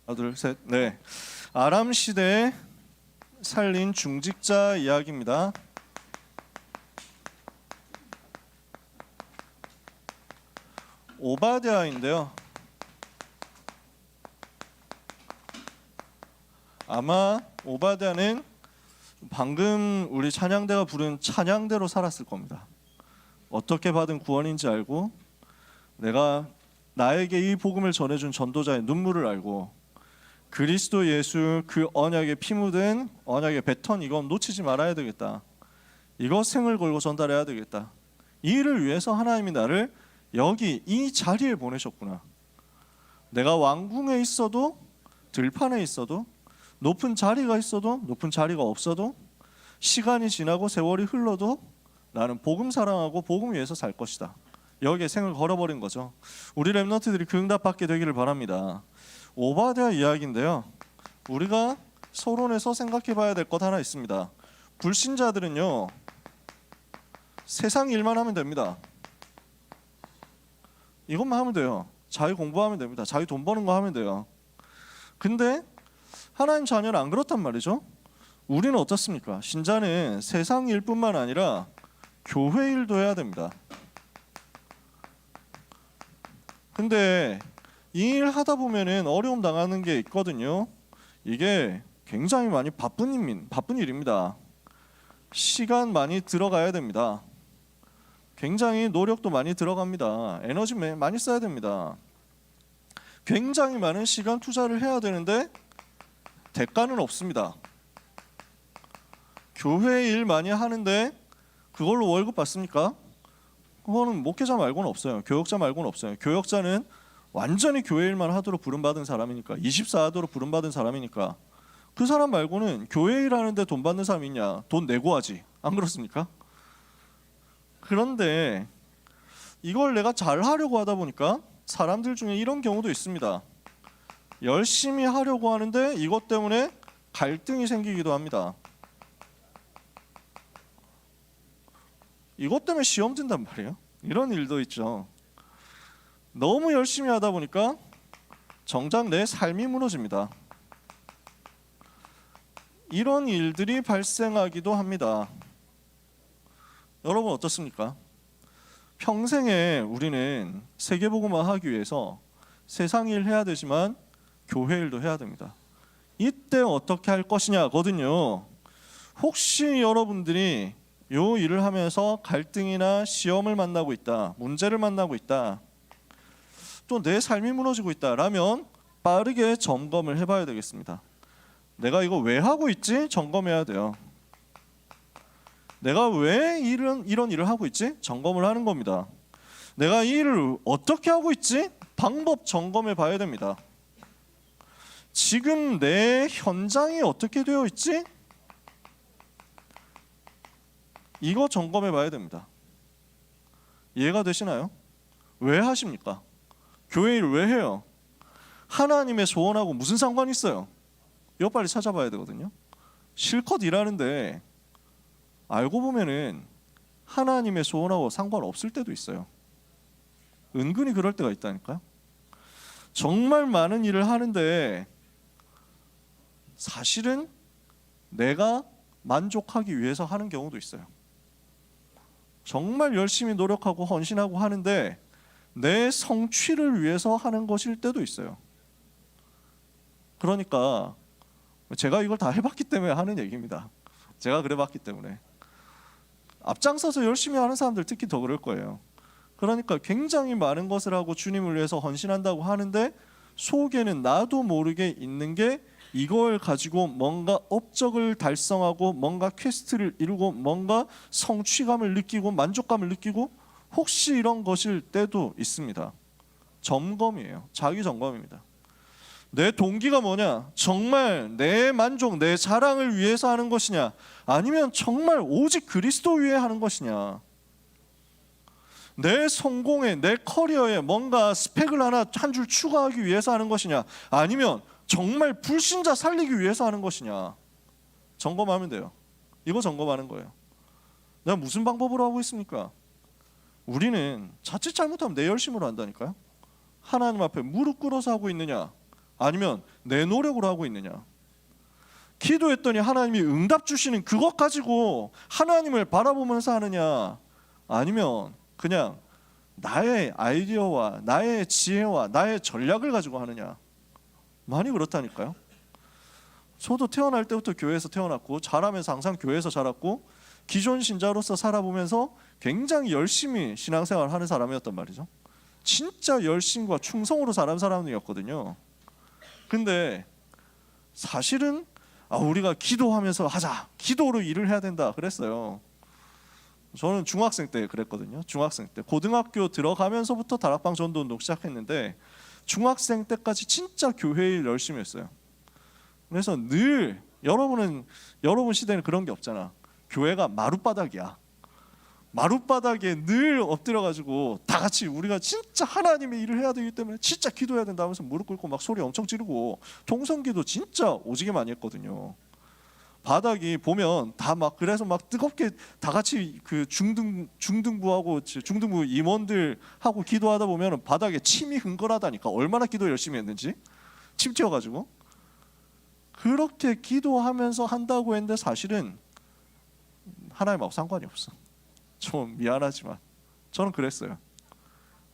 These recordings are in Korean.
하나 둘 셋. 네. 아람 시대에 살린 중직자 이야기입니다. 오바댜인데요. 아마 오바댜는 방금 우리 찬양대가 부른 찬양대로 살았을 겁니다. 어떻게 받은 구원인지 알고, 내가 나에게 이 복음을 전해준 전도자의 눈물을 알고, 그리스도 예수 그 언약에 피 묻은 언약의 배턴, 이건 놓치지 말아야 되겠다. 이거 생을 걸고 전달해야 되겠다. 이 일을 위해서 하나님이 나를 여기 이 자리에 보내셨구나. 내가 왕궁에 있어도, 들판에 있어도, 높은 자리가 있어도 높은 자리가 없어도, 시간이 지나고 세월이 흘러도 나는 복음 사랑하고 복음 위해서 살 것이다. 여기에 생을 걸어버린 거죠. 우리 렘넌트들이 그 응답 받게 되기를 바랍니다. 오바댜 이야기인데요, 우리가 서론에서 생각해 봐야 될 것 하나 있습니다. 불신자들은요, 세상 일만 하면 됩니다. 이것만 하면 돼요. 자기 공부하면 됩니다. 자기 돈 버는 거 하면 돼요. 근데 하나님 자녀는 안 그렇단 말이죠. 우리는 어떻습니까? 신자는 세상 일뿐만 아니라 교회 일도 해야 됩니다. 근데 이 일 하다 보면은 어려움 당하는 게 있거든요. 이게 굉장히 많이 바쁜 일입니다. 시간 많이 들어가야 됩니다. 굉장히 노력도 많이 들어갑니다. 에너지 많이 써야 됩니다. 굉장히 많은 시간 투자를 해야 되는데 대가는 없습니다. 교회 일 많이 하는데 그걸로 월급 받습니까? 그거는 목회자 말고는 없어요. 교역자 말고는 없어요. 교역자는 완전히 교회 일만 하도록 부름받은 사람이니까, 24하도록 부름받은 사람이니까, 그 사람 말고는 교회 일 하는데 돈 받는 사람이 있냐? 돈 내고 하지. 안 그렇습니까? 그런데 이걸 내가 잘 하려고 하다 보니까 사람들 중에 이런 경우도 있습니다. 열심히 하려고 하는데 이것 때문에 갈등이 생기기도 합니다. 이것 때문에 시험 든단 말이에요. 이런 일도 있죠. 너무 열심히 하다 보니까 정작 내 삶이 무너집니다. 이런 일들이 발생하기도 합니다. 여러분 어떻습니까? 평생에 우리는 세계복음화 하기 위해서 세상 일 해야 되지만 교회 일도 해야 됩니다. 이때 어떻게 할 것이냐거든요. 혹시 여러분들이 요 일을 하면서 갈등이나 시험을 만나고 있다, 문제를 만나고 있다, 또 내 삶이 무너지고 있다라면 빠르게 점검을 해봐야 되겠습니다. 내가 이거 왜 하고 있지? 점검해야 돼요. 내가 왜 이런 일을 하고 있지? 점검을 하는 겁니다. 내가 이 일을 어떻게 하고 있지? 방법 점검해 봐야 됩니다. 지금 내 현장이 어떻게 되어 있지? 이거 점검해 봐야 됩니다. 이해가 되시나요? 왜 하십니까? 교회 일을 왜 해요? 하나님의 소원하고 무슨 상관이 있어요? 이거 빨리 찾아봐야 되거든요. 실컷 일하는데 알고 보면은 하나님의 소원하고 상관없을 때도 있어요. 은근히 그럴 때가 있다니까요. 정말 많은 일을 하는데 사실은 내가 만족하기 위해서 하는 경우도 있어요. 정말 열심히 노력하고 헌신하고 하는데 내 성취를 위해서 하는 것일 때도 있어요. 그러니까 제가 이걸 다 해봤기 때문에 하는 얘기입니다. 제가 그래봤기 때문에. 앞장서서 열심히 하는 사람들 특히 더 그럴 거예요. 그러니까 굉장히 많은 것을 하고 주님을 위해서 헌신한다고 하는데 속에는 나도 모르게 있는 게, 이걸 가지고 뭔가 업적을 달성하고 뭔가 퀘스트를 이루고 뭔가 성취감을 느끼고 만족감을 느끼고, 혹시 이런 것일 때도 있습니다. 점검이에요. 자기 점검입니다. 내 동기가 뭐냐? 정말 내 만족, 내 자랑을 위해서 하는 것이냐? 아니면 정말 오직 그리스도 위해 하는 것이냐? 내 성공에, 내 커리어에 뭔가 스펙을 하나 한 줄 추가하기 위해서 하는 것이냐? 아니면 정말 불신자 살리기 위해서 하는 것이냐? 점검하면 돼요. 이거 점검하는 거예요. 내가 무슨 방법으로 하고 있습니까? 우리는 자칫 잘못하면 내 열심으로 한다니까요. 하나님 앞에 무릎 꿇어서 하고 있느냐, 아니면 내 노력으로 하고 있느냐? 기도했더니 하나님이 응답 주시는 그것 가지고 하나님을 바라보면서 하느냐? 아니면 그냥 나의 아이디어와 나의 지혜와 나의 전략을 가지고 하느냐? 많이 그렇다니까요. 저도 태어날 때부터 교회에서 태어났고 자라면서 항상 교회에서 자랐고 기존 신자로서 살아보면서 굉장히 열심히 신앙생활을 하는 사람이었단 말이죠. 진짜 열심과 충성으로 자란 사람이었거든요. 근데 사실은 우리가 기도하면서 하자, 기도로 일을 해야 된다 그랬어요. 저는 중학생 때 그랬거든요. 중학생 때 고등학교 들어가면서부터 다락방 전도운동 시작했는데 중학생 때까지 진짜 교회 일 열심히 했어요. 그래서 늘 여러분 시대는 그런 게 없잖아. 교회가 마룻바닥이야. 마룻바닥에 늘 엎드려가지고 다 같이 우리가 진짜 하나님의 일을 해야 되기 때문에 진짜 기도해야 된다 하면서 무릎 꿇고 막 소리 엄청 지르고 통성기도 진짜 오지게 많이 했거든요. 바닥이 보면 다 막 그래서 막 뜨겁게 다 같이 그 중등부 임원들 하고 기도하다 보면 바닥에 침이 흥건하다니까. 얼마나 기도 열심히 했는지 침 튀어가지고 그렇게 기도하면서 한다고 했는데 사실은 하나님하고 상관이 없어. 좀 미안하지만 저는 그랬어요.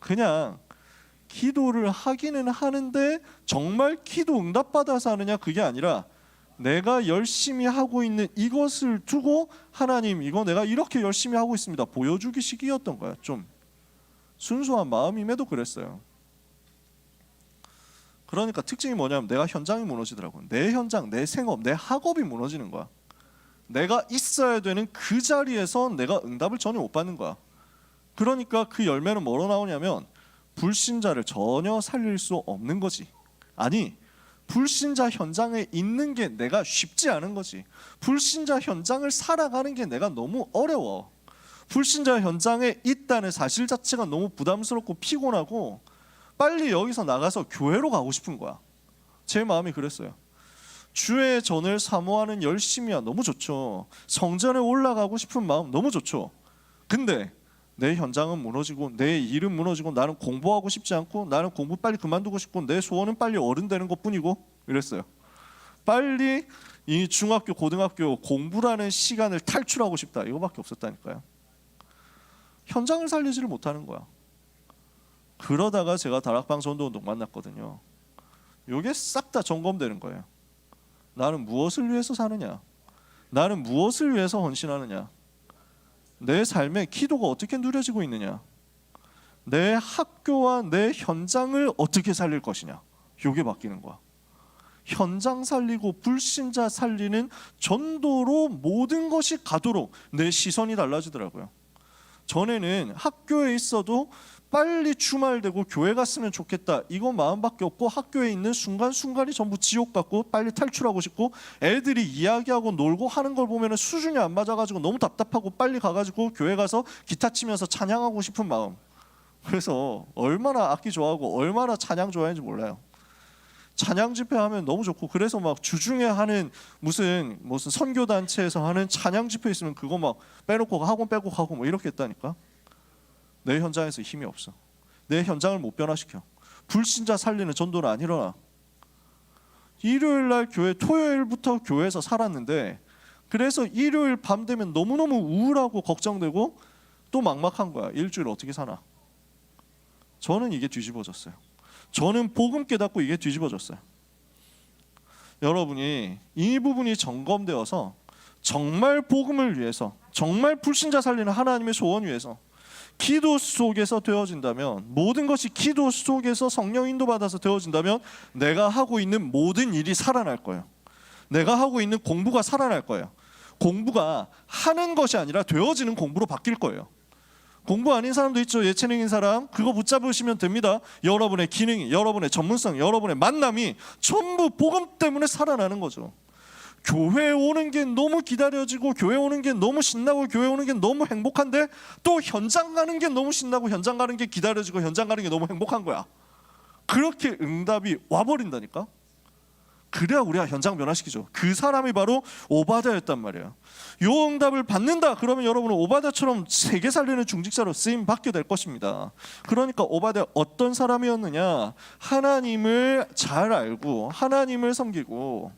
그냥 기도를 하기는 하는데 정말 기도 응답받아서 하느냐 그게 아니라 내가 열심히 하고 있는 이것을 두고 하나님 이거 내가 이렇게 열심히 하고 있습니다 보여주기 식이었던 거야. 좀 순수한 마음임에도 그랬어요. 그러니까 특징이 뭐냐면 내가 현장이 무너지더라고요. 내 현장, 내 생업, 내 학업이 무너지는 거야. 내가 있어야 되는 그 자리에서 내가 응답을 전혀 못 받는 거야. 그러니까 그 열매는 뭐로 나오냐면 불신자를 전혀 살릴 수 없는 거지. 아니 불신자 현장에 있는 게 내가 쉽지 않은 거지. 불신자 현장을 살아가는 게 내가 너무 어려워. 불신자 현장에 있다는 사실 자체가 너무 부담스럽고 피곤하고 빨리 여기서 나가서 교회로 가고 싶은 거야. 제 마음이 그랬어요. 주의 전을 사모하는 열심이야 너무 좋죠. 성전에 올라가고 싶은 마음 너무 좋죠. 근데 내 현장은 무너지고 내 일은 무너지고 나는 공부하고 싶지 않고 나는 공부 빨리 그만두고 싶고 내 소원은 빨리 어른 되는 것뿐이고 이랬어요. 빨리 이 중학교 고등학교 공부라는 시간을 탈출하고 싶다 이거밖에 없었다니까요. 현장을 살리지를 못하는 거야. 그러다가 제가 다락방 전도운동 만났거든요. 이게 싹 다 점검되는 거예요. 나는 무엇을 위해서 사느냐? 나는 무엇을 위해서 헌신하느냐? 내 삶에 기도가 어떻게 누려지고 있느냐? 내 학교와 내 현장을 어떻게 살릴 것이냐? 이게 바뀌는 거야. 현장 살리고 불신자 살리는 전도로 모든 것이 가도록 내 시선이 달라지더라고요. 전에는 학교에 있어도 빨리 주말되고 교회 갔으면 좋겠다 이거 마음밖에 없고 학교에 있는 순간순간이 전부 지옥 같고 빨리 탈출하고 싶고 애들이 이야기하고 놀고 하는 걸 보면 수준이 안 맞아가지고 너무 답답하고 빨리 가가지고 교회 가서 기타 치면서 찬양하고 싶은 마음. 그래서 얼마나 악기 좋아하고 얼마나 찬양 좋아하는지 몰라요. 찬양 집회 하면 너무 좋고 그래서 막 주중에 하는 무슨 선교단체에서 하는 찬양 집회 있으면 그거 막 빼놓고 학원 빼고 가고 뭐 이렇게 했다니까. 내 현장에서 힘이 없어. 내 현장을 못 변화시켜. 불신자 살리는 전도는 안 일어나. 일요일날 교회 토요일부터 교회에서 살았는데 그래서 일요일 밤 되면 너무너무 우울하고 걱정되고 또 막막한 거야. 일주일 어떻게 사나. 저는 이게 뒤집어졌어요. 저는 복음 깨닫고 이게 뒤집어졌어요. 여러분이 이 부분이 점검되어서 정말 복음을 위해서 정말 불신자 살리는 하나님의 소원 위해서 기도 속에서 되어진다면 모든 것이 기도 속에서 성령 인도받아서 되어진다면 내가 하고 있는 모든 일이 살아날 거예요. 내가 하고 있는 공부가 살아날 거예요. 공부가 하는 것이 아니라 되어지는 공부로 바뀔 거예요. 공부 아닌 사람도 있죠. 예체능인 사람 그거 붙잡으시면 됩니다. 여러분의 기능이, 여러분의 전문성, 여러분의 만남이 전부 복음 때문에 살아나는 거죠. 교회에 오는 게 너무 기다려지고 교회 오는 게 너무 신나고 교회 오는 게 너무 행복한데 또 현장 가는 게 너무 신나고 현장 가는 게 기다려지고 현장 가는 게 너무 행복한 거야. 그렇게 응답이 와버린다니까. 그래야 우리가 현장 변화시키죠. 그 사람이 바로 오바댜였단 말이에요. 요 응답을 받는다 그러면 여러분은 오바댜처럼 세계 살리는 중직자로 쓰임 받게 될 것입니다. 그러니까 오바댜 어떤 사람이었느냐, 하나님을 잘 알고 하나님을 섬기고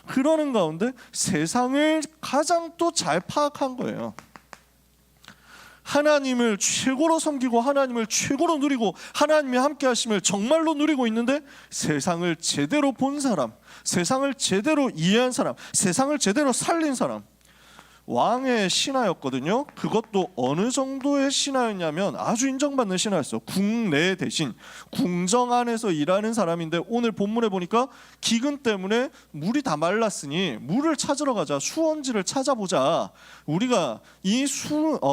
그러는 가운데 세상을 가장 또 잘 파악한 거예요. 하나님을 최고로 섬기고 하나님을 최고로 누리고 하나님이 함께 하심을 정말로 누리고 있는데 세상을 제대로 본 사람, 세상을 제대로 이해한 사람, 세상을 제대로 살린 사람, 왕의 신하였거든요. 그것도 어느 정도의 신하였냐면 아주 인정받는 신하였어요. 궁내 대신 궁정 안에서 일하는 사람인데 오늘 본문에 보니까 기근 때문에 물이 다 말랐으니 물을 찾으러 가자, 수원지를 찾아보자. 우리가 이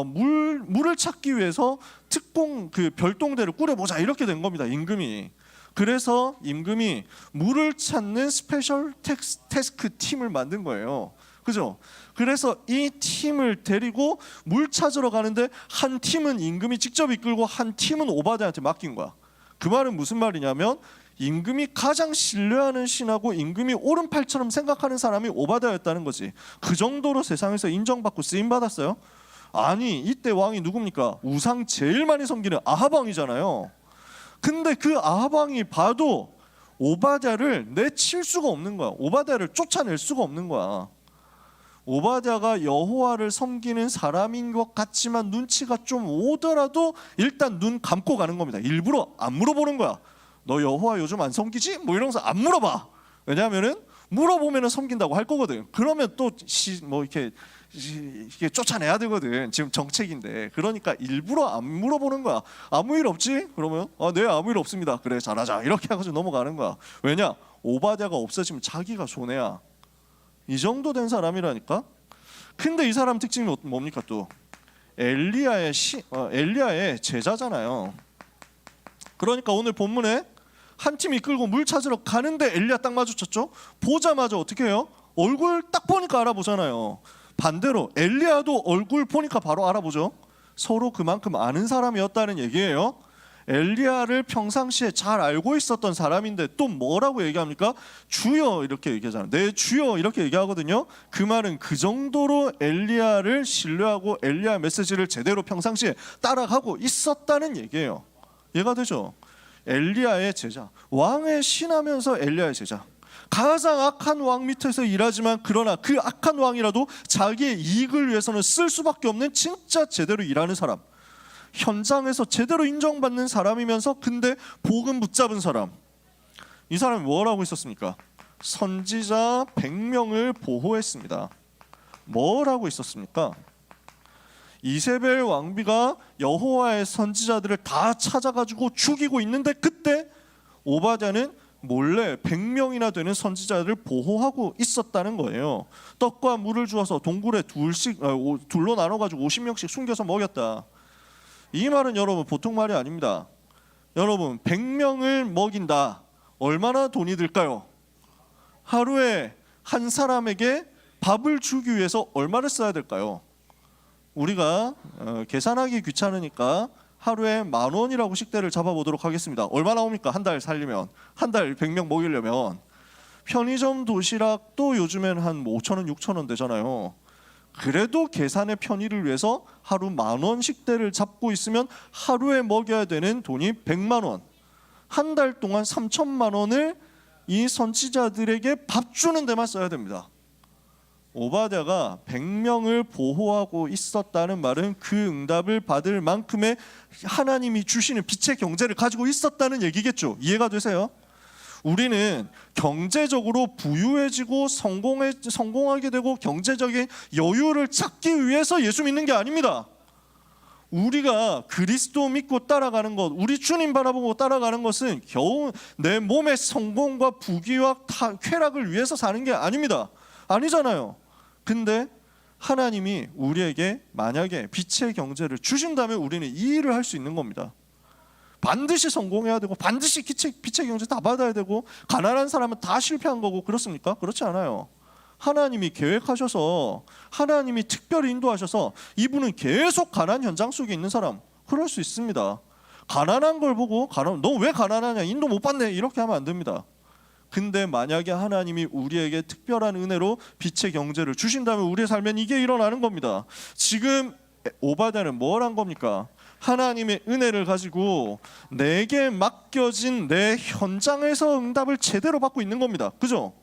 물을 찾기 위해서 특공 그 별동대를 꾸려보자 이렇게 된 겁니다. 임금이. 그래서 임금이 물을 찾는 스페셜 태스크 팀을 만든 거예요. 그죠? 그래서 이 팀을 데리고 물 찾으러 가는데 한 팀은 임금이 직접 이끌고 한 팀은 오바댜한테 맡긴 거야. 그 말은 무슨 말이냐면 임금이 가장 신뢰하는 신하고 임금이 오른팔처럼 생각하는 사람이 오바댜였다는 거지. 그 정도로 세상에서 인정받고 쓰임받았어요? 아니, 이때 왕이 누굽니까? 우상 제일 많이 섬기는 아합 왕이잖아요. 근데 그 아합 왕이 봐도 오바댜를 내칠 수가 없는 거야. 오바댜를 쫓아낼 수가 없는 거야. 오바댜가 여호와를 섬기는 사람인 것 같지만 눈치가 좀 오더라도 일단 눈 감고 가는 겁니다. 일부러 안 물어보는 거야. 너 여호와 요즘 안 섬기지? 뭐 이러면서 안 물어봐. 왜냐하면은 물어보면은 섬긴다고 할 거거든. 그러면 또 이렇게 쫓아내야 되거든. 지금 정책인데. 그러니까 일부러 안 물어보는 거야. 아무 일 없지? 그러면 네, 아무 일 없습니다. 그래, 잘하자. 이렇게 하고 넘어가는 거야. 왜냐? 오바댜가 없어지면 자기가 손해야. 이 정도 된 사람이라니까. 근데 이 사람 특징이 뭡니까? 또 엘리야의 제자잖아요. 그러니까 오늘 본문에 한 팀이 이끌고 물 찾으러 가는데 엘리야 딱 마주쳤죠. 보자마자 어떻게 해요? 얼굴 딱 보니까 알아보잖아요. 반대로 엘리야도 얼굴 보니까 바로 알아보죠. 서로 그만큼 아는 사람이었다는 얘기예요. 엘리야를 평상시에 잘 알고 있었던 사람인데 또 뭐라고 얘기합니까? 주여 이렇게 얘기하잖아요. 네, 주여 이렇게 얘기하거든요. 그 말은 그 정도로 엘리야를 신뢰하고 엘리야 메시지를 제대로 평상시에 따라가고 있었다는 얘기예요. 이해가 되죠? 엘리야의 제자, 왕의 신하면서 엘리야의 제자. 가장 악한 왕 밑에서 일하지만 그러나 그 악한 왕이라도 자기의 이익을 위해서는 쓸 수밖에 없는 진짜 제대로 일하는 사람. 현장에서 제대로 인정받는 사람이면서 근데 복음 붙잡은 사람. 이 사람이 뭘 하고 있었습니까? 선지자 100명을 보호했습니다. 뭘 하고 있었습니까? 이세벨 왕비가 여호와의 선지자들을 다 찾아가지고 죽이고 있는데 그때 오바댜는 몰래 100명이나 되는 선지자들을 보호하고 있었다는 거예요. 떡과 물을 주어서 동굴에 둘로 나눠가지고 50명씩 숨겨서 먹였다. 이 말은 여러분 보통 말이 아닙니다. 여러분 100명을 먹인다. 얼마나 돈이 들까요? 하루에 한 사람에게 밥을 주기 위해서 얼마를 써야 될까요? 우리가 계산하기 귀찮으니까 하루에 10,000원이라고 식대를 잡아보도록 하겠습니다. 얼마 나옵니까? 한 달 살리면, 한 달 100명 먹이려면. 편의점 도시락도 요즘엔 한 5,000원, 6,000원 되잖아요. 그래도 계산의 편의를 위해서 하루 10,000원 식대를 잡고 있으면 하루에 먹여야 되는 돈이 100만 원. 한 달 동안 3,000만 원을 이 선지자들에게 밥 주는 데만 써야 됩니다. 오바댜가 100명을 보호하고 있었다는 말은 그 응답을 받을 만큼의 하나님이 주시는 빛의 경제를 가지고 있었다는 얘기겠죠. 이해가 되세요? 우리는 경제적으로 부유해지고 성공하게 되고 경제적인 여유를 찾기 위해서 예수 믿는 게 아닙니다. 우리가 그리스도 믿고 따라가는 것, 우리 주님 바라보고 따라가는 것은 겨우 내 몸의 성공과 부귀와 쾌락을 위해서 사는 게 아닙니다. 아니잖아요. 근데 하나님이 우리에게 만약에 빛의 경제를 주신다면 우리는 이 일을 할 수 있는 겁니다. 반드시 성공해야 되고 반드시 빛의 경제 다 받아야 되고 가난한 사람은 다 실패한 거고 그렇습니까? 그렇지 않아요. 하나님이 계획하셔서 하나님이 특별히 인도하셔서 이분은 계속 가난 현장 속에 있는 사람, 그럴 수 있습니다. 가난한 걸 보고 너 왜 가난하냐, 인도 못 받네 이렇게 하면 안 됩니다. 근데 만약에 하나님이 우리에게 특별한 은혜로 빛의 경제를 주신다면 우리의 삶엔 이게 일어나는 겁니다. 지금 오바댜는 뭘 한 겁니까? 하나님의 은혜를 가지고 내게 맡겨진 내 현장에서 응답을 제대로 받고 있는 겁니다. 그죠?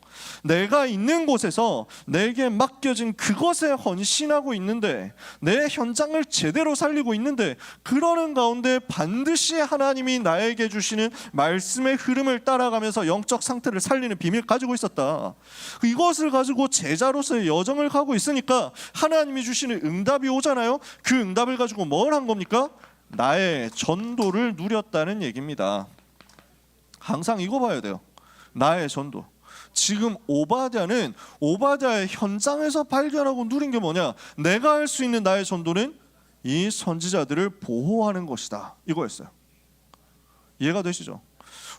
내가 있는 곳에서 내게 맡겨진 그것에 헌신하고 있는데, 내 현장을 제대로 살리고 있는데, 그러는 가운데 반드시 하나님이 나에게 주시는 말씀의 흐름을 따라가면서 영적 상태를 살리는 비밀을 가지고 있었다. 이것을 가지고 제자로서의 여정을 가고 있으니까 하나님이 주시는 응답이 오잖아요. 그 응답을 가지고 뭘 한 겁니까? 나의 전도를 누렸다는 얘기입니다. 항상 이거 봐야 돼요. 나의 전도. 지금 오바댜는 오바댜의 현장에서 발견하고 누린 게 뭐냐? 내가 할 수 있는 나의 전도는 이 선지자들을 보호하는 것이다. 이거였어요. 이해가 되시죠?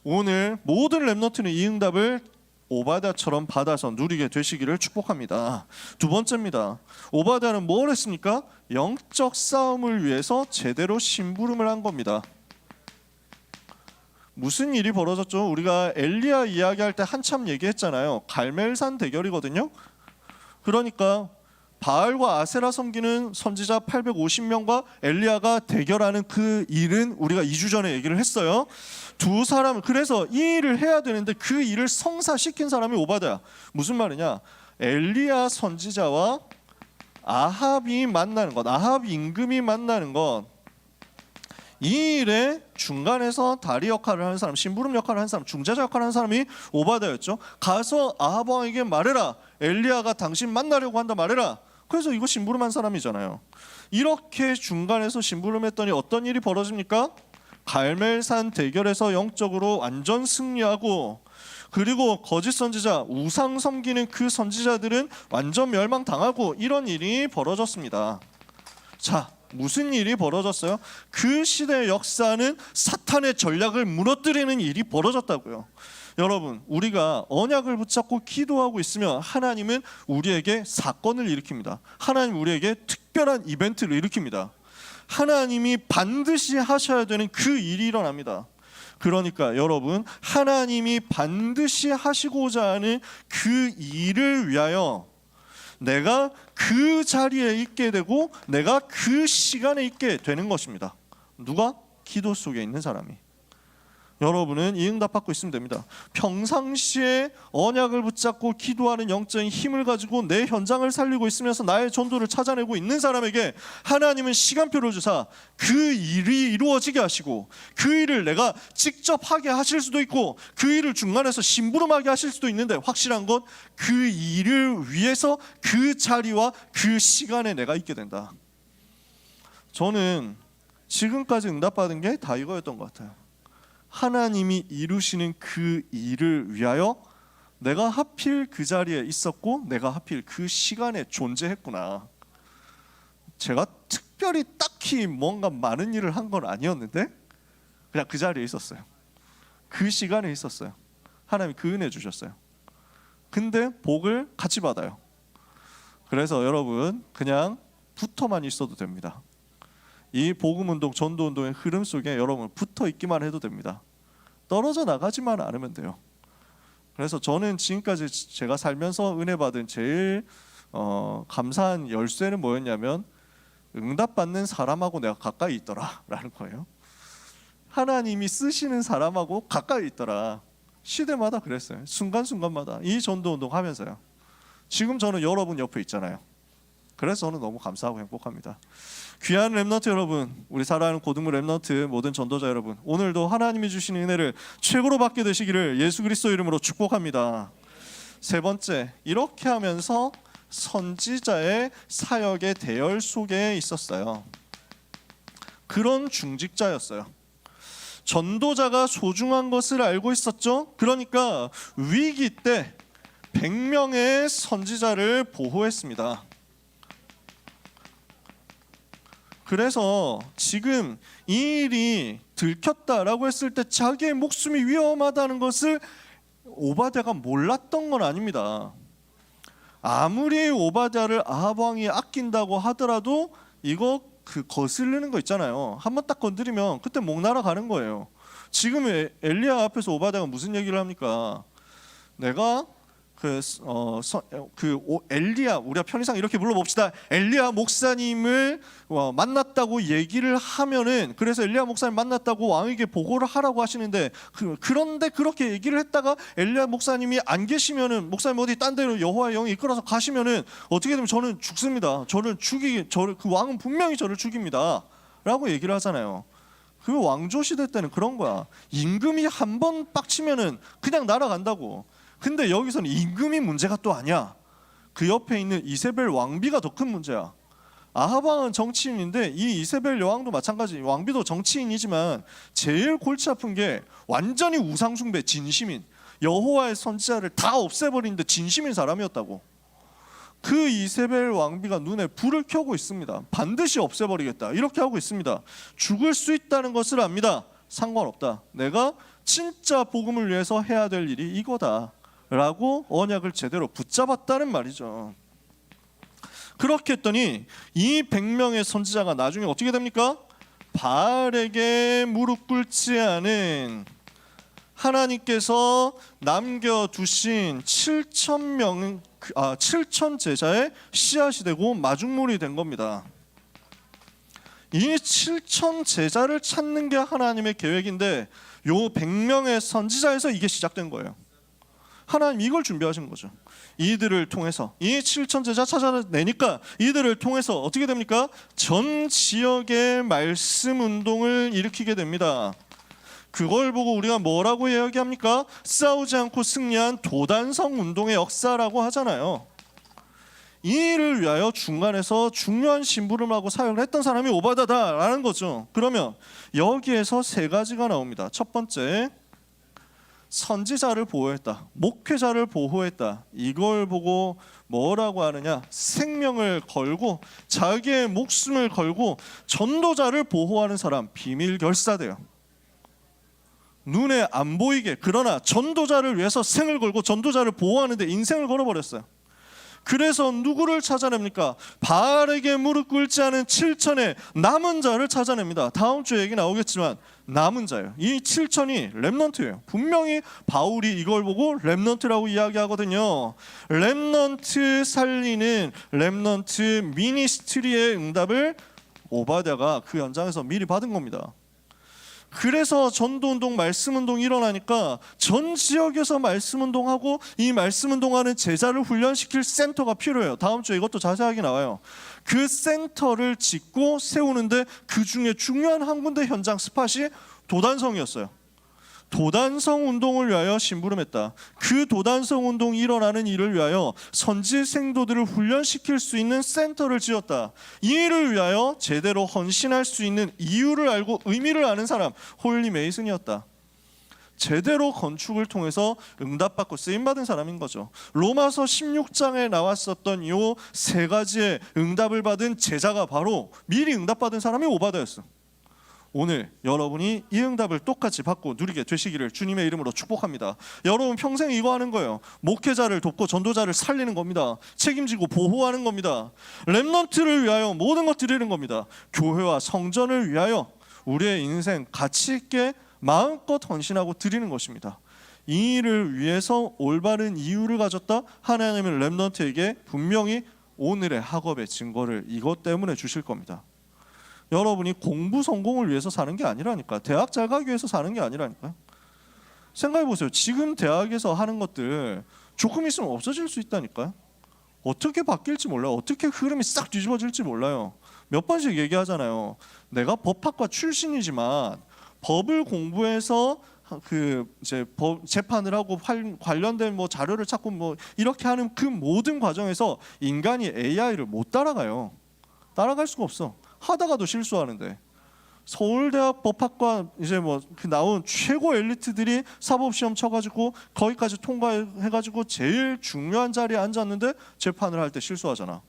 오늘 모든 렘넌트는 이 응답을 오바댜처럼 받아서 누리게 되시기를 축복합니다. 두 번째입니다. 오바댜는 뭘 했습니까? 영적 싸움을 위해서 제대로 심부름을 한 겁니다. 무슨 일이 벌어졌죠? 우리가 엘리야 이야기할 때 한참 얘기했잖아요. 갈멜산 대결이거든요. 그러니까 바알과 아세라 섬기는 선지자 850명과 엘리야가 대결하는 그 일은 우리가 2주 전에 얘기를 했어요. 두 사람, 그래서 이 일을 해야 되는데 그 일을 성사시킨 사람이 오바댜야. 무슨 말이냐? 엘리야 선지자와 아합이 만나는 것, 아합 임금이 만나는 것, 이 일에 중간에서 다리 역할을 하는 사람, 심부름 역할을 하는 사람, 중재자 역할을 하는 사람이 오바댜였죠. 가서 아합 왕에게 말해라. 엘리야가 당신 만나려고 한다 말해라. 그래서 이거 심부름한 사람이잖아요. 이렇게 중간에서 심부름했더니 어떤 일이 벌어집니까? 갈멜산 대결에서 영적으로 완전 승리하고, 그리고 거짓 선지자, 우상 섬기는 그 선지자들은 완전 멸망당하고, 이런 일이 벌어졌습니다. 자, 무슨 일이 벌어졌어요? 그 시대의 역사는 사탄의 전략을 무너뜨리는 일이 벌어졌다고요. 여러분, 우리가 언약을 붙잡고 기도하고 있으면 하나님은 우리에게 사건을 일으킵니다. 하나님 우리에게 특별한 이벤트를 일으킵니다. 하나님이 반드시 하셔야 되는 그 일이 일어납니다. 그러니까 여러분, 하나님이 반드시 하시고자 하는 그 일을 위하여 내가 그 자리에 있게 되고 내가 그 시간에 있게 되는 것입니다. 누가? 기도 속에 있는 사람이. 여러분은 이 응답 받고 있으면 됩니다. 평상시에 언약을 붙잡고 기도하는 영적인 힘을 가지고 내 현장을 살리고 있으면서 나의 전도를 찾아내고 있는 사람에게 하나님은 시간표를 주사 그 일이 이루어지게 하시고, 그 일을 내가 직접 하게 하실 수도 있고 그 일을 중간에서 심부름하게 하실 수도 있는데, 확실한 건 그 일을 위해서 그 자리와 그 시간에 내가 있게 된다. 저는 지금까지 응답받은 게 다 이거였던 것 같아요. 하나님이 이루시는 그 일을 위하여 내가 하필 그 자리에 있었고 내가 하필 그 시간에 존재했구나. 제가 특별히 딱히 뭔가 많은 일을 한 건 아니었는데 그냥 그 자리에 있었어요. 그 시간에 있었어요. 하나님이 그 은혜 주셨어요. 근데 복을 같이 받아요. 그래서 여러분, 그냥 붙어만 있어도 됩니다. 이 복음운동, 전도운동의 흐름 속에 여러분 붙어 있기만 해도 됩니다. 떨어져 나가지만 않으면 돼요. 그래서 저는 지금까지 제가 살면서 은혜 받은 제일 감사한 열쇠는 뭐였냐면, 응답받는 사람하고 내가 가까이 있더라 라는 거예요. 하나님이 쓰시는 사람하고 가까이 있더라. 시대마다 그랬어요. 순간순간마다 이 전도운동 하면서요. 지금 저는 여러분 옆에 있잖아요. 그래서 저는 너무 감사하고 행복합니다. 귀한 렘넌트 여러분, 우리 사랑하는 고등부 렘넌트 모든 전도자 여러분, 오늘도 하나님이 주시는 은혜를 최고로 받게 되시기를 예수 그리스도 이름으로 축복합니다. 세 번째, 이렇게 하면서 선지자의 사역의 대열 속에 있었어요. 그런 중직자였어요. 전도자가 소중한 것을 알고 있었죠. 그러니까 위기 때 100명의 선지자를 보호했습니다. 그래서 지금 이 일이 들켰다라고 했을 때 자기의 목숨이 위험하다는 것을 오바댜가 몰랐던 건 아닙니다. 아무리 오바댜를 아합 왕이 아낀다고 하더라도 이거 그 거슬리는 거 있잖아요. 한번 딱 건드리면 그때 목 날아가는 거예요. 지금 엘리야 앞에서 오바댜가 무슨 얘기를 합니까? 내가 엘리야, 우리가 편의상 이렇게 불러봅시다. 엘리야 목사님을 만났다고 얘기를 하면은, 그래서 엘리야 목사님 만났다고 왕에게 보고를 하라고 하시는데, 그런데 그렇게 얘기를 했다가 엘리야 목사님이 안 계시면은, 목사님 어디 딴 데로 여호와의 영이 이끌어서 가시면은 어떻게 되면 저는 죽습니다. 그 왕은 분명히 저를 죽입니다. 라고 얘기를 하잖아요. 그 왕조 시대 때는 그런 거야. 임금이 한 번 빡치면은 그냥 날아간다고. 근데 여기서는 임금이 문제가 또 아니야. 그 옆에 있는 이세벨 왕비가 더 큰 문제야. 아합 왕은 정치인인데 이 이세벨 여왕도 마찬가지. 왕비도 정치인이지만 제일 골치 아픈 게 완전히 우상숭배 진심인, 여호와의 선지자를 다 없애버리는데 진심인 사람이었다고. 그 이세벨 왕비가 눈에 불을 켜고 있습니다. 반드시 없애버리겠다 이렇게 하고 있습니다. 죽을 수 있다는 것을 압니다. 상관없다. 내가 진짜 복음을 위해서 해야 될 일이 이거다 라고 언약을 제대로 붙잡았다는 말이죠. 그렇게 했더니 이 100명의 선지자가 나중에 어떻게 됩니까? 바알에게 무릎 꿇지 않은, 하나님께서 남겨두신 7천 제자의 씨앗이 되고 마중물이 된 겁니다. 이 7천 제자를 찾는 게 하나님의 계획인데, 요 100명의 선지자에서 이게 시작된 거예요. 하나님 이걸 준비하신 거죠. 이들을 통해서 이 7천 제자 찾아내니까 이들을 통해서 어떻게 됩니까? 전 지역의 말씀 운동을 일으키게 됩니다. 그걸 보고 우리가 뭐라고 이야기합니까? 싸우지 않고 승리한 도단성 운동의 역사라고 하잖아요. 이 일을 위하여 중간에서 중요한 심부름하고 사역을 했던 사람이 오바다다라는 거죠. 그러면 여기에서 세 가지가 나옵니다. 첫 번째, 선지자를 보호했다, 목회자를 보호했다. 이걸 보고 뭐라고 하느냐? 생명을 걸고 자기의 목숨을 걸고 전도자를 보호하는 사람 비밀 결사돼요. 눈에 안 보이게, 그러나 전도자를 위해서 생을 걸고 전도자를 보호하는데 인생을 걸어버렸어요. 그래서 누구를 찾아냅니까? 바알에게 무릎 꿇지 않은 7천의 남은 자를 찾아냅니다. 다음 주에 얘기 나오겠지만 남은 자예요. 이 7천이 렘넌트예요. 분명히 바울이 이걸 보고 렘넌트라고 이야기하거든요. 렘넌트 살리는 렘넌트 미니스트리의 응답을 오바댜가 그 현장에서 미리 받은 겁니다. 그래서 전도운동, 말씀운동이 일어나니까 전 지역에서 말씀운동하고 이 말씀운동하는 제자를 훈련시킬 센터가 필요해요. 다음 주에 이것도 자세하게 나와요. 그 센터를 짓고 세우는데 그 중에 중요한 한 군데 현장 스팟이 도단성이었어요. 도단성 운동을 위하여 심부름했다. 그 도단성 운동이 일어나는 일을 위하여 선지 생도들을 훈련시킬 수 있는 센터를 지었다. 이 일을 위하여 제대로 헌신할 수 있는 이유를 알고 의미를 아는 사람, 홀리 메이슨이었다. 제대로 건축을 통해서 응답받고 쓰임받은 사람인 거죠. 로마서 16장에 나왔었던 이 세 가지의 응답을 받은 제자가 바로 미리 응답받은 사람이 오바댜였어. 오늘 여러분이 이 응답을 똑같이 받고 누리게 되시기를 주님의 이름으로 축복합니다. 여러분 평생 이거 하는 거예요. 목회자를 돕고 전도자를 살리는 겁니다. 책임지고 보호하는 겁니다. 렘넌트를 위하여 모든 것 드리는 겁니다. 교회와 성전을 위하여 우리의 인생 가치 있게 마음껏 헌신하고 드리는 것입니다. 이 일을 위해서 올바른 이유를 가졌다. 하나님은 렘넌트에게 분명히 오늘의 학업의 증거를 이것 때문에 주실 겁니다. 여러분이 공부 성공을 위해서 사는 게 아니라니까. 대학 잘 가기 위해서 사는 게 아니라니까요. 생각해 보세요. 지금 대학에서 하는 것들 조금 있으면 없어질 수 있다니까요. 어떻게 바뀔지 몰라요. 어떻게 흐름이 싹 뒤집어질지 몰라요. 몇 번씩 얘기하잖아요. 내가 법학과 출신이지만 법을 공부해서 이제 재판을 하고 관련된 자료를 찾고 이렇게 하는 그 모든 과정에서 인간이 AI를 못 따라가요. 따라갈 수가 없어. 하다가도 실수하는데. 서울대학 법학과 이제 나온 최고 엘리트들이 사법시험 쳐가지고 거기까지 통과해가지고 제일 중요한 자리에 앉았는데 재판을 할 때 실수하잖아.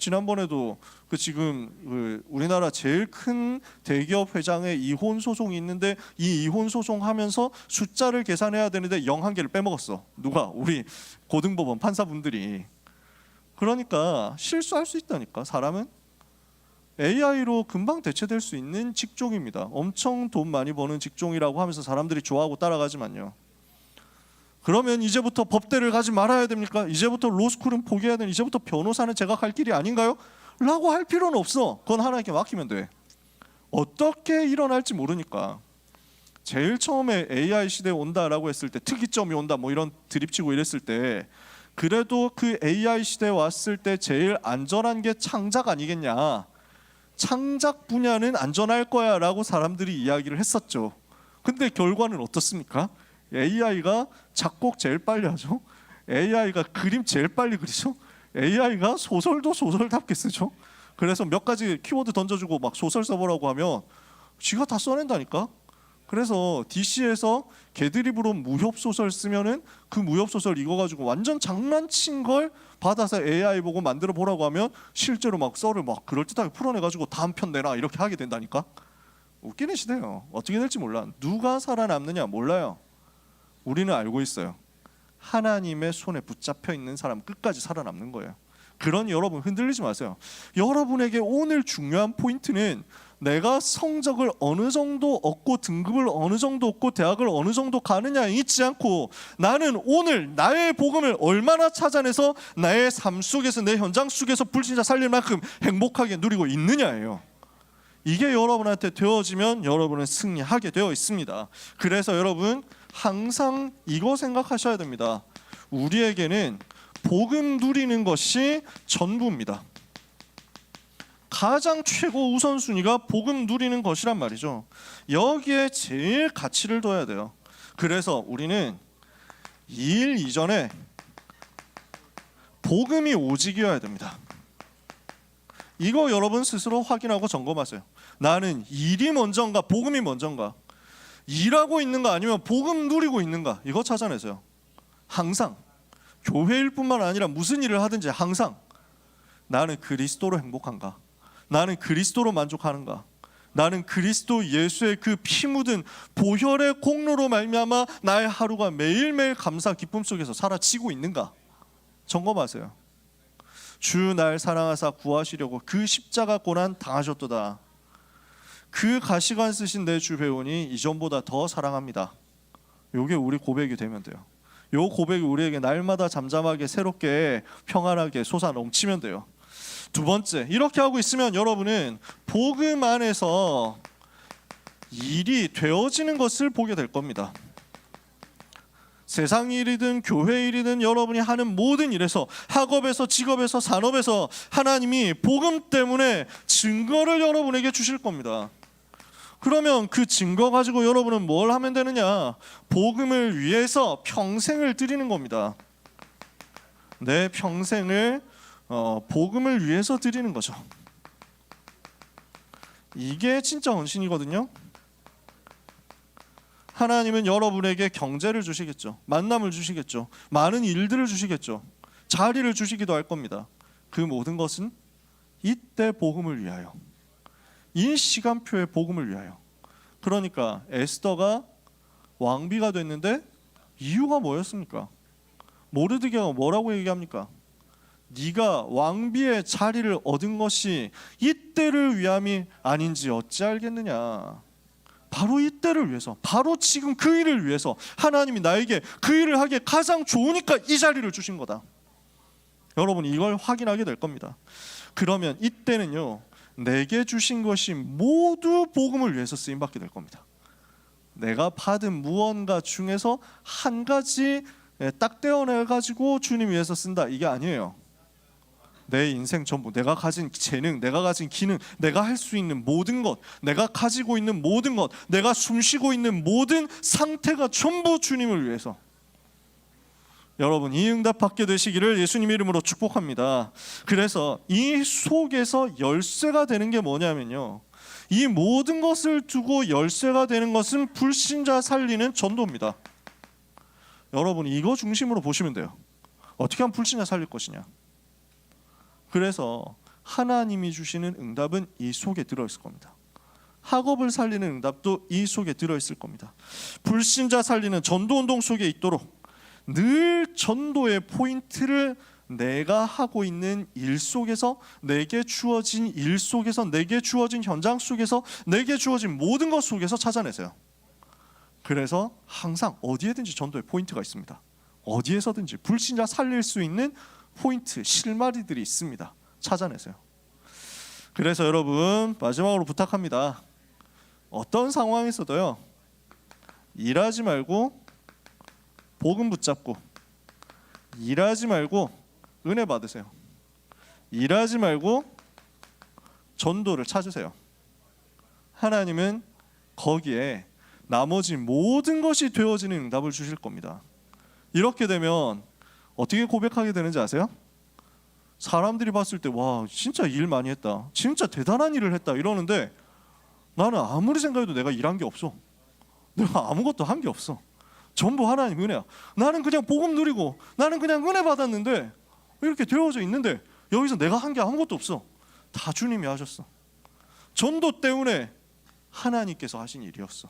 지난번에도 지금 우리나라 제일 큰 대기업 회장의 이혼 소송이 있는데 이 이혼 소송하면서 숫자를 계산해야 되는데 0한 개를 빼먹었어. 누가? 우리 고등법원 판사분들이. 그러니까 실수할 수 있다니까. 사람은 AI로 금방 대체될 수 있는 직종입니다. 엄청 돈 많이 버는 직종이라고 하면서 사람들이 좋아하고 따라가지만요. 그러면 이제부터 법대를 가지 말아야 됩니까? 이제부터 로스쿨은 포기해야 되는, 이제부터 변호사는 제가 갈 길이 아닌가요? 라고 할 필요는 없어. 그건 하나님께 맡기면 돼. 어떻게 일어날지 모르니까. 제일 처음에 AI 시대에 온다라고 했을 때, 특이점이 온다 뭐 이런 드립치고 이랬을 때, 그래도 그 AI 시대에 왔을 때 제일 안전한 게 창작 아니겠냐, 창작 분야는 안전할 거야 라고 사람들이 이야기를 했었죠. 근데 결과는 어떻습니까? AI가 작곡 제일 빨리 하죠. AI가 그림 제일 빨리 그리죠. AI가 소설도 소설답게 쓰죠. 그래서 몇 가지 키워드 던져주고 막 소설 써보라고 하면 지가 다 써낸다니까. 그래서 DC에서 개드립으로 무협소설 쓰면은 그 무협소설 이거 가지고 완전 장난친 걸 받아서 AI 보고 만들어 보라고 하면 실제로 막 썰을 막 그럴듯하게 풀어내가지고 다음 편 내라 이렇게 하게 된다니까. 웃기는 시대예요. 어떻게 될지 몰라. 누가 살아남느냐 몰라요. 우리는 알고 있어요. 하나님의 손에 붙잡혀 있는 사람 끝까지 살아남는 거예요. 그러니 여러분 흔들리지 마세요. 여러분에게 오늘 중요한 포인트는 내가 성적을 어느 정도 얻고 등급을 어느 정도 얻고 대학을 어느 정도 가느냐에 있지 않고, 나는 오늘 나의 복음을 얼마나 찾아내서 나의 삶 속에서, 내 현장 속에서 불신자 살릴 만큼 행복하게 누리고 있느냐예요. 이게 여러분한테 되어지면 여러분은 승리하게 되어 있습니다. 그래서 여러분 항상 이거 생각하셔야 됩니다. 우리에게는 복음 누리는 것이 전부입니다. 가장 최고 우선순위가 복음 누리는 것이란 말이죠. 여기에 제일 가치를 둬야 돼요. 그래서 우리는 이 일 이전에 복음이 오직이어야 됩니다. 이거 여러분 스스로 확인하고 점검하세요. 나는 일이 먼저인가 복음이 먼저인가, 일하고 있는가 아니면 복음 누리고 있는가, 이거 찾아내세요. 항상 교회일 뿐만 아니라 무슨 일을 하든지 항상 나는 그리스도로 행복한가, 나는 그리스도로 만족하는가, 나는 그리스도 예수의 그 피 묻은 보혈의 공로로 말미암아 나의 하루가 매일매일 감사 기쁨 속에서 살아지고 있는가 점검하세요. 주 날 사랑하사 구하시려고 그 십자가 고난 당하셨도다. 그 가시관 쓰신 내 주 배우니 이전보다 더 사랑합니다. 요게 우리 고백이 되면 돼요. 요 고백이 우리에게 날마다 잠잠하게 새롭게 평안하게 솟아 넘치면 돼요. 두 번째, 이렇게 하고 있으면 여러분은 복음 안에서 일이 되어지는 것을 보게 될 겁니다. 세상 일이든 교회 일이든 여러분이 하는 모든 일에서, 학업에서 직업에서 산업에서 하나님이 복음 때문에 증거를 여러분에게 주실 겁니다. 그러면 그 증거 가지고 여러분은 뭘 하면 되느냐? 복음을 위해서 평생을 드리는 겁니다. 내 평생을 복음을 위해서 드리는 거죠. 이게 진짜 헌신이거든요. 하나님은 여러분에게 경제를 주시겠죠. 만남을 주시겠죠. 많은 일들을 주시겠죠. 자리를 주시기도 할 겁니다. 그 모든 것은 이때 복음을 위하여, 이 시간표의 복음을 위하여. 그러니까 에스더가 왕비가 됐는데 이유가 뭐였습니까? 모르드게가 뭐라고 얘기합니까? 네가 왕비의 자리를 얻은 것이 이때를 위함이 아닌지 어찌 알겠느냐. 바로 이때를 위해서, 바로 지금 그 일을 위해서 하나님이 나에게 그 일을 하기에 가장 좋으니까 이 자리를 주신 거다. 여러분 이걸 확인하게 될 겁니다. 그러면 이때는요, 내게 주신 것이 모두 복음을 위해서 쓰임받게 될 겁니다. 내가 받은 무언가 중에서 한 가지 딱 떼어내가지고 주님 위해서 쓴다, 이게 아니에요. 내 인생 전부, 내가 가진 재능, 내가 가진 기능, 내가 할 수 있는 모든 것, 내가 가지고 있는 모든 것, 내가 숨쉬고 있는 모든 상태가 전부 주님을 위해서. 여러분 이 응답 받게 되시기를 예수님 이름으로 축복합니다. 그래서 이 속에서 열쇠가 되는 게 뭐냐면요, 이 모든 것을 두고 열쇠가 되는 것은 불신자 살리는 전도입니다. 여러분 이거 중심으로 보시면 돼요. 어떻게 하면 불신자 살릴 것이냐. 그래서 하나님이 주시는 응답은 이 속에 들어있을 겁니다. 학업을 살리는 응답도 이 속에 들어있을 겁니다. 불신자 살리는 전도운동 속에 있도록 늘 전도의 포인트를 내가 하고 있는 일 속에서, 내게 주어진 일 속에서, 내게 주어진 현장 속에서, 내게 주어진 모든 것 속에서 찾아내세요. 그래서 항상 어디에든지 전도의 포인트가 있습니다. 어디에서든지 불신자 살릴 수 있는 포인트, 실마리들이 있습니다. 찾아내세요. 그래서 여러분 마지막으로 부탁합니다. 어떤 상황에서도요, 일하지 말고 복음 붙잡고, 일하지 말고 은혜 받으세요. 일하지 말고 전도를 찾으세요. 하나님은 거기에 나머지 모든 것이 되어지는 응답을 주실 겁니다. 이렇게 되면 어떻게 고백하게 되는지 아세요? 사람들이 봤을 때 와, 진짜 일 많이 했다, 진짜 대단한 일을 했다 이러는데, 나는 아무리 생각해도 내가 일한 게 없어. 내가 아무것도 한 게 없어. 전부 하나님 은혜야. 나는 그냥 복음 누리고, 나는 그냥 은혜 받았는데 이렇게 되어져 있는데 여기서 내가 한 게 아무것도 없어. 다 주님이 하셨어. 전도 때문에 하나님께서 하신 일이었어.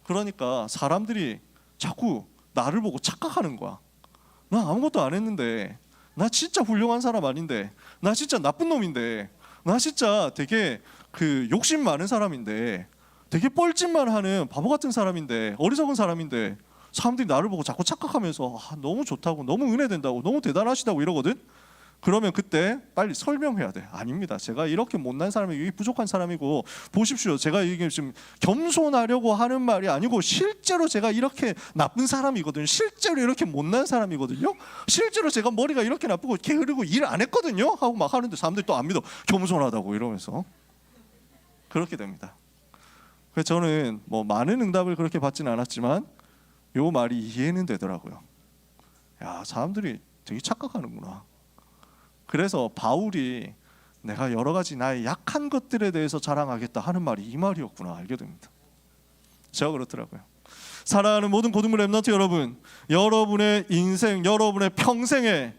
그러니까 사람들이 자꾸 나를 보고 착각하는 거야. 나 아무것도 안 했는데, 나 진짜 훌륭한 사람 아닌데, 나 진짜 나쁜 놈인데, 나 진짜 되게 욕심 많은 사람인데, 되게 뻘짓만 하는 바보 같은 사람인데, 어리석은 사람인데, 사람들이 나를 보고 자꾸 착각하면서 너무 좋다고, 너무 은혜 된다고, 너무 대단하시다고 이러거든. 그러면 그때 빨리 설명해야 돼. 아닙니다. 제가 이렇게 못난 사람이고 부족한 사람이고, 보십시오. 제가 이게 지금 겸손하려고 하는 말이 아니고 실제로 제가 이렇게 나쁜 사람이거든요. 실제로 이렇게 못난 사람이거든요. 실제로 제가 머리가 이렇게 나쁘고 게으르고 일 안 했거든요. 하고 막 하는데 사람들이 또 안 믿어. 겸손하다고 이러면서 그렇게 됩니다. 그래서 저는 뭐 많은 응답을 그렇게 받지는 않았지만 요 말이 이해는 되더라고요. 야, 사람들이 되게 착각하는구나. 그래서 바울이 내가 여러 가지 나의 약한 것들에 대해서 자랑하겠다 하는 말이 이 말이었구나 알게 됩니다. 제가 그렇더라고요. 사랑하는 모든 고등부 렘넌트 여러분, 여러분의 인생, 여러분의 평생에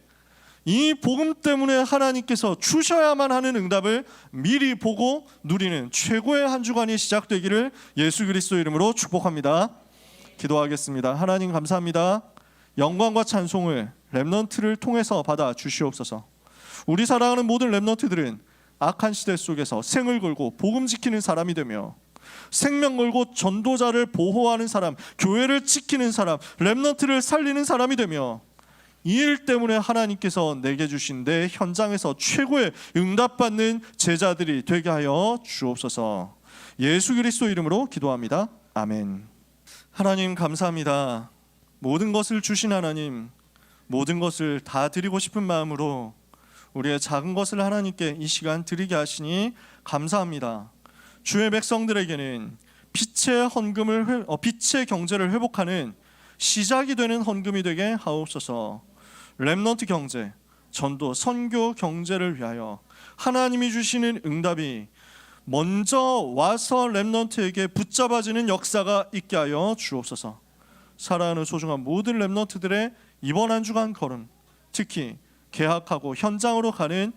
이 복음 때문에 하나님께서 주셔야만 하는 응답을 미리 보고 누리는 최고의 한 주간이 시작되기를 예수 그리스도 이름으로 축복합니다. 기도하겠습니다. 하나님 감사합니다. 영광과 찬송을 렘넌트를 통해서 받아 주시옵소서. 우리 사랑하는 모든 렘넌트들은 악한 시대 속에서 생을 걸고 복음 지키는 사람이 되며, 생명 걸고 전도자를 보호하는 사람, 교회를 지키는 사람, 렘넌트를 살리는 사람이 되며, 이 일 때문에 하나님께서 내게 주신 내 현장에서 최고의 응답받는 제자들이 되게 하여 주옵소서. 예수 그리스도 이름으로 기도합니다. 아멘. 하나님 감사합니다. 모든 것을 주신 하나님, 모든 것을 다 드리고 싶은 마음으로 우리의 작은 것을 하나님께 이 시간 드리게 하시니 감사합니다. 주의 백성들에게는 빛의 경제를 회복하는 시작이 되는 헌금이 되게 하옵소서. 렘넌트 경제, 전도, 선교 경제를 위하여 하나님이 주시는 응답이 먼저 와서 렘넌트에게 붙잡아지는 역사가 있게 하여 주옵소서. 사랑하는 소중한 모든 렘넌트들의 이번 한 주간 걸음, 특히 개학하고 현장으로 가는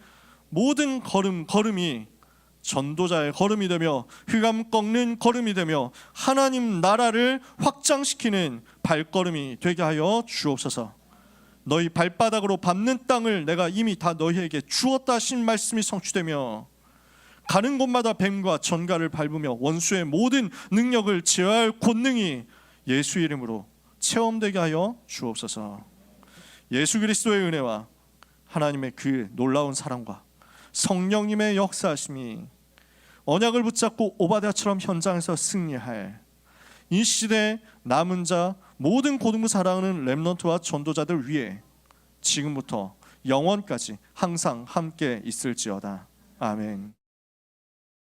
모든 걸음이 전도자의 걸음이 되며 휘감 꺾는 걸음이 되며 하나님 나라를 확장시키는 발걸음이 되게 하여 주옵소서. 너희 발바닥으로 밟는 땅을 내가 이미 다 너희에게 주었다 하신 말씀이 성취되며, 가는 곳마다 뱀과 전갈을 밟으며 원수의 모든 능력을 제어할 권능이 예수 이름으로 체험되게 하여 주옵소서. 예수 그리스도의 은혜와 하나님의 그 놀라운 사랑과 성령님의 역사하심이 언약을 붙잡고 오바댜처럼 현장에서 승리할 이 시대 남은 자 모든 고등부 사랑하는 렘넌트와 전도자들 위해 지금부터 영원까지 항상 함께 있을지어다. 아멘.